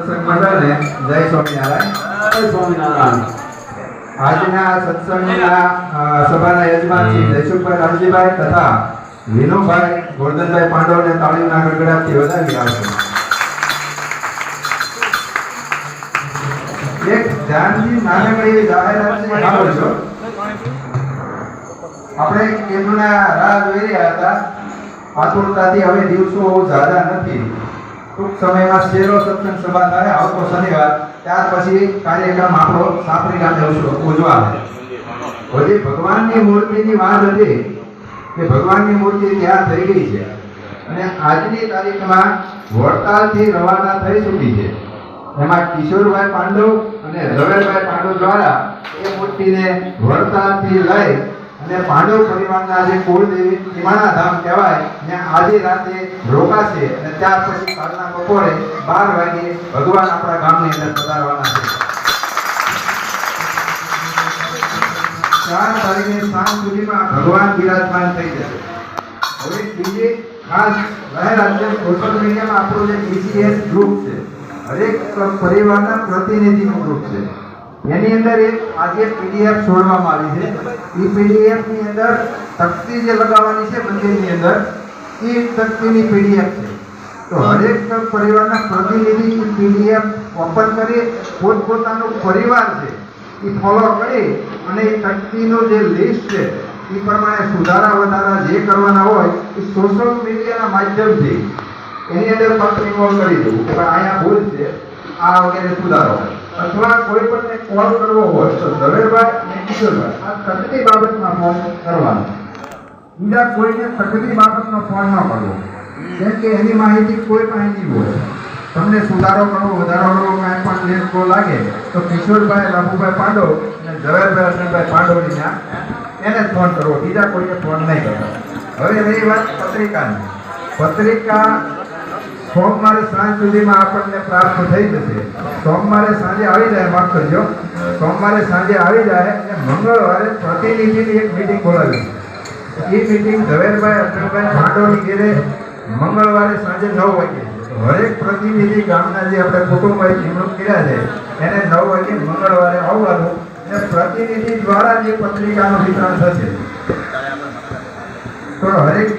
મંડળને જય સ્વામિનારાયણ. જય સ્વામિનારાયણ. આજના સત્સંગના સભાના યજમાન શ્રી જયસુખભાઈ રામજીભાઈ તથા વિનુભાઈ ગોરધનભાઈ પાંડવને તાળીના ગડગડાટથી વધાવી આવશે. એક ધ્યાનથી નાનકડી એવી જાહેરાત છે, સાંભળજો. આપણે કેમના રાહ જોઈ રહ્યા હતા આતુરતાથી. હવે દિવસો બહુ ઝાઝા નથી. ટૂંક સમયમાં શેરો સત્સંગ સભા થાય આવતો શનિવાર. ત્યાર પછી કાર્યક્રમ આપણો સાપરી ગામે ઉજવાશે. હજી ભગવાનની મૂર્તિની વાત હતી કે ભગવાનની મૂર્તિ ત્યાં થઈ ગઈ છે અને આજની તારીખમાં વડતાલથી રવાના થઈ ચૂકી છે. એમાં કિશોરભાઈ પાંડવ અને રવેલભાઈ પાંડવ દ્વારા એ મૂર્તિને વડતાલથી લઈ અને પાંડવ પરિવારના જે કુળદેવી ટીમાણા ધામ કહેવાય ત્યાં આજે રાતે રોકાશે અને ત્યાર પછી કાલના બપોરે 12 વાગે ભગવાન આપણા ગામની અંદર પધારવાના છે. 4 તારીખે સાંજ સુધીમાં ભગવાન બિરાજમાન થઈ જશે. હવે બીજી ખાસ જાહેરાત છે. સોશિયલ મીડિયામાં આપણું જે PCS ગ્રુપ છે, હરેક પરિવારના પ્રતિનિધિનું ગ્રુપ છે. એની અંદર એક આજે PDF છોડવામાં આવી છે. એ PDF ની અંદર તકતી જે લગાવવાની છે મંદિરની અંદર, એ તકતીની PDF છે. તો હરેક પરિવારના પ્રતિનિધિ PDF ઓપન કરી પોતપોતાનો પરિવાર છે એ ફોલો કરી અને એ તકતીનું જે લિસ્ટ છે એ પ્રમાણે સુધારા વધારા જે કરવાના હોય એ સોશિયલ મીડિયાના માધ્યમથી એની અંદર પત્રિકો કરી દઉં કે ભાઈ અહીંયા ભૂલ છે, આ વગેરે સુધારો. અથવા કોઈ પણ કોલ કરવો હોય તો ઝવેરભાઈ અને કિશોરભાઈ આ તકતી બાબતમાં ફોન કરવાનો. બીજા કોઈને તકતી બાબતનો ફોન ન કરવો, કેમ કે એની માહિતી કોઈ માહિતી હોય. તમને સુધારો કરવો વધારો કરવો કાંઈ પણ લેખો લાગે તો કિશોરભાઈ રામુભાઈ પાંડવ અને ઝવેરભાઈ અર્જુનભાઈ પાંડવની ત્યાં એને જ ફોન કરવો, બીજા કોઈને ફોન નહીં કરવો. હવે રહી વાત પત્રિકાની. પત્રિકા સોમવારે સાંજ સુધીમાં આપણને પ્રાપ્ત થઈ જશે. સોમવારે સાંજે આવી જાય, માફ કરજો, સોમવારે સાંજે આવી જાય અને મંગળવારે પ્રતિનિધિની એક મીટિંગ બોલાવી છે. એ મીટિંગ ઝવેરભાઈ અર્જુનભાઈ પાંડવની ઘેરે મંગળવારે સાંજે 9 વાગે છે. હરેક પ્રતિનિધિ ગામના જે આપણે કુટુંબોએ નિમણૂક કર્યા છે એને 9 વાગે મંગળવારે આવવાનું અને પ્રતિનિધિ દ્વારા જે પત્રિકાનું વિતરણ થશે. તો હરેક